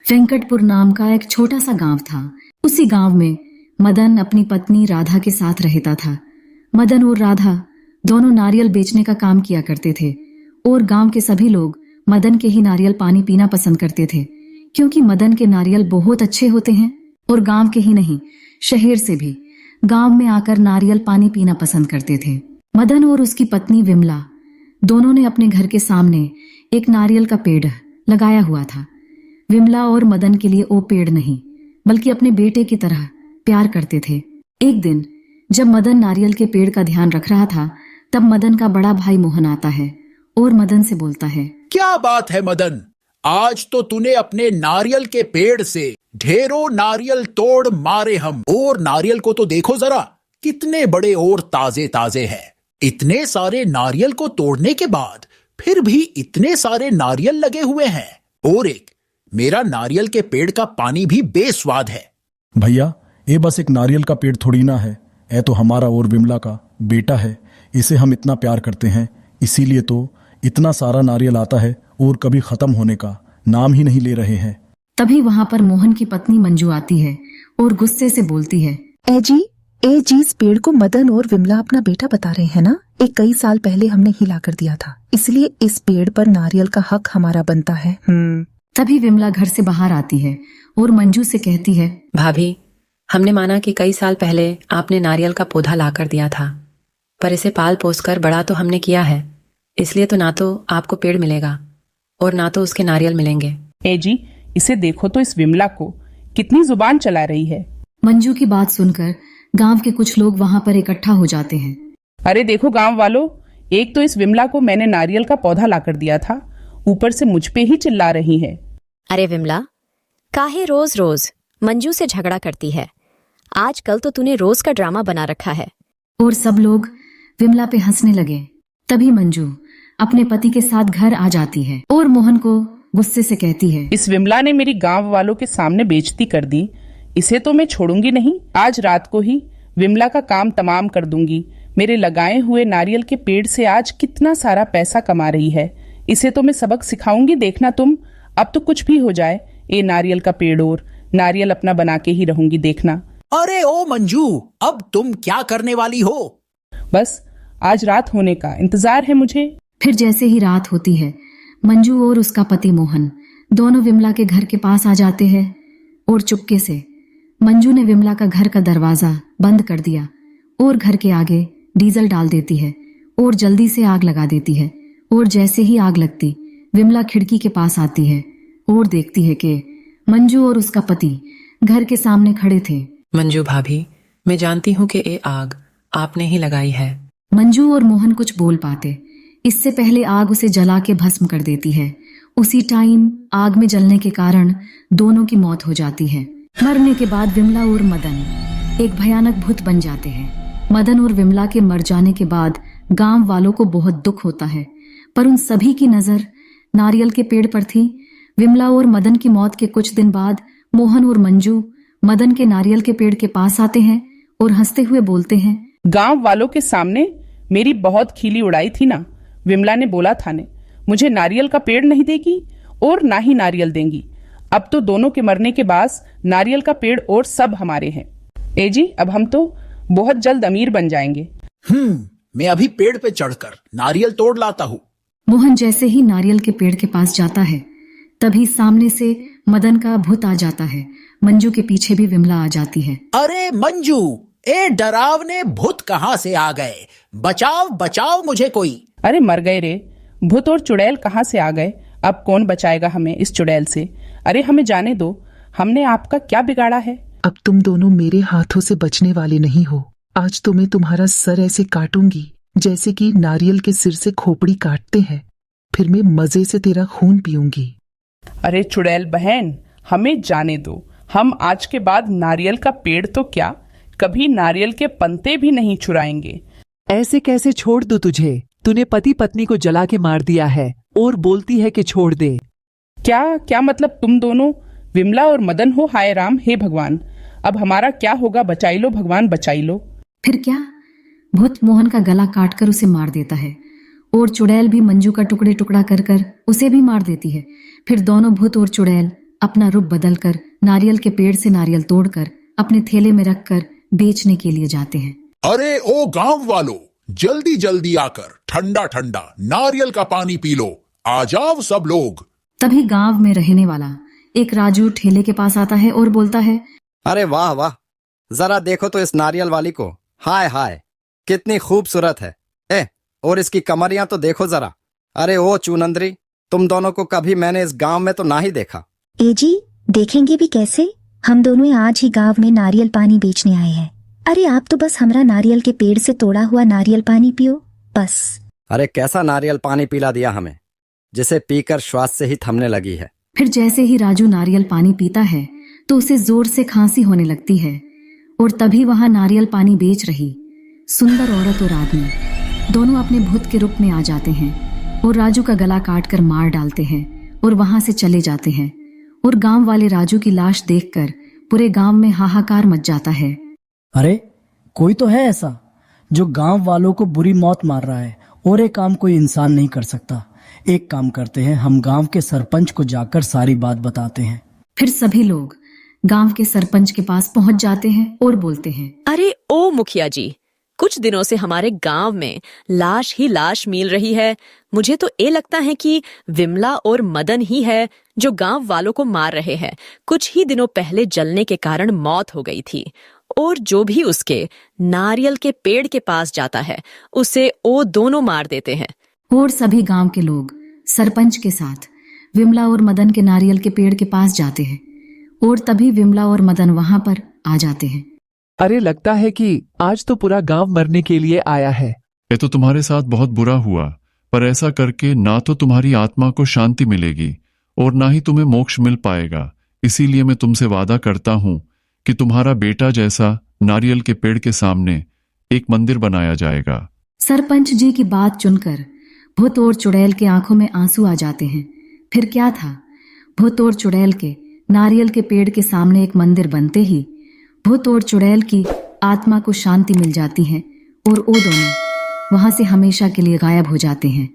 वेंकटपुर नाम का एक छोटा सा गांव था। उसी गांव में मदन अपनी पत्नी राधा के साथ रहता था। मदन और राधा दोनों नारियल बेचने का काम किया करते थे और गांव के सभी लोग मदन के ही नारियल पानी पीना पसंद करते थे, क्योंकि मदन के नारियल बहुत अच्छे होते हैं और गांव के ही नहीं, शहर से भी गांव में आकर नारियल पानी पीना पसंद करते थे। मदन और उसकी पत्नी विमला दोनों ने अपने घर के सामने एक नारियल का पेड़ लगाया हुआ था। विमला और मदन के लिए वो पेड़ नहीं बल्कि अपने बेटे की तरह प्यार करते थे। एक दिन जब मदन नारियल के पेड़ का ध्यान रख रहा था, तब मदन का बड़ा भाई मोहन आता है और मदन से बोलता है, क्या बात है मदन, आज तो तूने अपने नारियल के पेड़ से ढेरों नारियल तोड़ मारे हम। और नारियल को तो देखो जरा, कितने बड़े और ताजे ताजे हैं। इतने सारे नारियल को तोड़ने के बाद फिर भी इतने सारे नारियल लगे हुए हैं। और एक मेरा नारियल के पेड़ का पानी भी बेस्वाद है। भैया, ये बस एक नारियल का पेड़ थोड़ी ना है, ये तो हमारा और विमला का बेटा है। इसे हम इतना प्यार करते हैं, इसीलिए तो इतना सारा नारियल आता है और कभी खत्म होने का नाम ही नहीं ले रहे हैं। तभी वहां पर मोहन की पत्नी मंजू आती है और गुस्से से बोलती है, ए जी इस पेड़ को मदन और विमला अपना बेटा बता रहे हैं ना? एक कई साल पहले हमने हिला कर दिया था, इसलिए इस पेड़ पर नारियल का हक हमारा बनता है। तभी विमला घर से बाहर आती है और मंजू से कहती है, भाभी, हमने माना कि कई साल पहले आपने नारियल का पौधा लाकर दिया था, पर इसे पाल पोस कर बड़ा तो हमने किया है, इसलिए तो ना तो आपको पेड़ मिलेगा और ना तो उसके नारियल मिलेंगे। ए जी, इसे देखो तो इस विमला को कितनी जुबान चला रही है। मंजू की बात सुनकर गांव के कुछ लोग वहां पर इकट्ठा हो जाते हैं। अरे देखो गांव वालों, एक तो इस विमला को मैंने नारियल का पौधा लाकर दिया था, ऊपर से मुझ पे ही चिल्ला रही है। अरे विमला, काहे रोज रोज मंजू से झगड़ा करती है? आजकल तो तूने रोज का ड्रामा बना रखा है। और सब लोग विमला पे हंसने लगे। तभी मंजू अपने पति के साथ घर आ जाती है और मोहन को गुस्से से कहती है, इस विमला ने मेरी गांव वालों के सामने बेइज्जती कर दी, इसे तो मैं छोड़ूंगी नहीं। आज रात को ही विमला का काम तमाम कर दूंगी। मेरे लगाए हुए नारियल के पेड़ से आज कितना सारा पैसा कमा रही है, इसे तो मैं सबक सिखाऊंगी, देखना तुम। अब तो कुछ भी हो जाए, ये नारियल का पेड़ और नारियल अपना बना के ही रहूंगी, देखना। अरे ओ मंजू, अब तुम क्या करने वाली हो? बस आज रात होने का इंतजार है मुझे। फिर जैसे ही रात होती है, मंजू और उसका पति मोहन दोनों विमला के घर के पास आ जाते हैं और चुपके से मंजू ने विमला का घर का दरवाजा बंद कर दिया और घर के आगे डीजल डाल देती है और जल्दी से आग लगा देती है। और जैसे ही आग लगती, विमला खिड़की के पास आती है और देखती है कि मंजू और उसका पति घर के सामने खड़े थे। मंजू भाभी, मैं जानती हूँ कि ये आग आपने ही लगाई है। मंजू और मोहन कुछ बोल पाते, इससे पहले आग उसे जला के भस्म कर देती है। उसी टाइम आग में जलने के कारण दोनों की मौत हो जाती है। मरने के बाद विमला और मदन एक भयानक भूत बन जाते हैं। मदन और विमला के मर जाने के बाद गांव वालों को बहुत दुख होता है, पर उन सभी की नजर नारियल के पेड़ पर थी। विमला और मदन की मौत के कुछ दिन बाद मोहन और मंजू मदन के नारियल के पेड़ के पास आते हैं और हंसते हुए बोलते हैं, गांव वालों के सामने मेरी बहुत खीली उड़ाई थी ना। विमला ने बोला था ने मुझे नारियल का पेड़ नहीं देगी और ना ही नारियल देंगी। अब तो दोनों के मरने के बाद नारियल का पेड़ और सब हमारे हैं। ए जी, अब हम तो बहुत जल्द अमीर बन जाएंगे। मैं अभी पेड़ पे चढ़कर नारियल तोड़ लाता हूँ। मोहन जैसे ही नारियल के पेड़ के पास जाता है, तभी सामने से मदन का भूत आ जाता है। मंजू के पीछे भी विमला आ जाती है। अरे मंजू, ए डरावने भूत कहाँ से आ गए? बचाओ बचाओ मुझे कोई। अरे मर गए रे, भूत और चुड़ैल कहाँ से आ गए? अब कौन बचाएगा हमें इस चुड़ैल से? अरे हमें जाने दो, हमने आपका क्या बिगाड़ा है? अब तुम दोनों मेरे हाथों से बचने वाले नहीं हो। आज तो मैं तुम्हारा सर ऐसे काटूंगी जैसे कि नारियल के सिर से खोपड़ी काटते हैं, फिर मैं मजे से तेरा खून पीऊंगी। अरे चुड़ैल बहन, हमें जाने दो। हम आज के बाद नारियल का पेड़ तो क्या, कभी नारियल के पत्ते भी नहीं चुराएंगे। ऐसे कैसे छोड़ दूं तुझे? तूने पति पत्नी को जला के मार दिया है और बोलती है कि छोड़ दे। क्या मतलब तुम दोनों विमला और मदन हो? हाय राम, हे भगवान, अब हमारा क्या होगा? बचाई लो भगवान, बचाई लो। फिर क्या, भूत मोहन का गला काटकर उसे मार देता है और चुड़ैल भी मंजू का टुकड़े टुकड़ा कर कर उसे भी मार देती है। फिर दोनों भूत और चुड़ैल अपना रुख बदलकर नारियल के पेड़ से नारियल तोड़कर अपने थैले में रखकर बेचने के लिए जाते हैं। अरे ओ गांव वालों, जल्दी जल्दी आकर ठंडा ठंडा नारियल का पानी पी लो, आ जाओ सब लोग। तभी गांव में रहने वाला एक राजू ठेले के पास आता है और बोलता है, अरे वाह वाह, जरा देखो तो इस नारियल वाली को, हाय हाय कितनी खूबसूरत है। और इसकी कमरियां तो देखो जरा। अरे ओ चूनंदरी, तुम दोनों को कभी मैंने इस गांव में तो ना ही देखा। ए जी, देखेंगे भी कैसे, हम दोनों आज ही गांव में नारियल पानी बेचने आए हैं। अरे आप तो बस हमरा नारियल के पेड़ से तोड़ा हुआ नारियल पानी पियो बस। अरे कैसा नारियल पानी पिला दिया हमें, जिसे पीकर श्वास से ही थमने लगी है। फिर जैसे ही राजू नारियल पानी पीता है तो उसे जोर से खांसी होने लगती है और तभी वहां नारियल पानी बेच रही सुंदर औरत और आदमी दोनों अपने भूत के रूप में आ जाते हैं और राजू का गला काट कर मार डालते हैं और वहां से चले जाते हैं। और गांव वाले राजू की लाश देखकर पूरे गांव में हाहाकार मच जाता है। अरे कोई तो है ऐसा जो गांव वालों को बुरी मौत मार रहा है और ये काम कोई इंसान नहीं कर सकता। एक काम करते हैं, हम गांव के सरपंच को जाकर सारी बात बताते हैं। फिर सभी लोग गांव के सरपंच के पास पहुंच जाते हैं और बोलते हैं, अरे ओ मुखिया जी, कुछ दिनों से हमारे गांव में लाश ही लाश मिल रही है। मुझे तो ये लगता है कि विमला और मदन ही है जो गांव वालों को मार रहे हैं। कुछ ही दिनों पहले जलने के कारण मौत हो गई थी और जो भी उसके नारियल के पेड़ के पास जाता है उसे वो दोनों मार देते हैं। और सभी गांव के लोग सरपंच के साथ विमला और मदन के नारियल के पेड़ के पास जाते हैं और तभी विमला और मदन वहां पर आ जाते हैं। अरे लगता है कि आज तो पूरा गांव मरने के लिए आया है। ये तो तुम्हारे साथ बहुत बुरा हुआ, पर ऐसा करके ना तो तुम्हारी आत्मा को शांति मिलेगी और ना ही तुम्हें मोक्ष मिल पाएगा। इसीलिए मैं तुमसे वादा करता हूँ कि तुम्हारा बेटा जैसा नारियल के पेड़ के सामने एक मंदिर बनाया जाएगा। सरपंच जी की बात सुनकर भूत और चुड़ैल के आंखों में आंसू आ जाते हैं। फिर क्या था, भूत और चुड़ैल के नारियल के पेड़ के सामने एक मंदिर बनते ही भूत और चुड़ैल की आत्मा को शांति मिल जाती है और वो दोनों वहां से हमेशा के लिए गायब हो जाते हैं।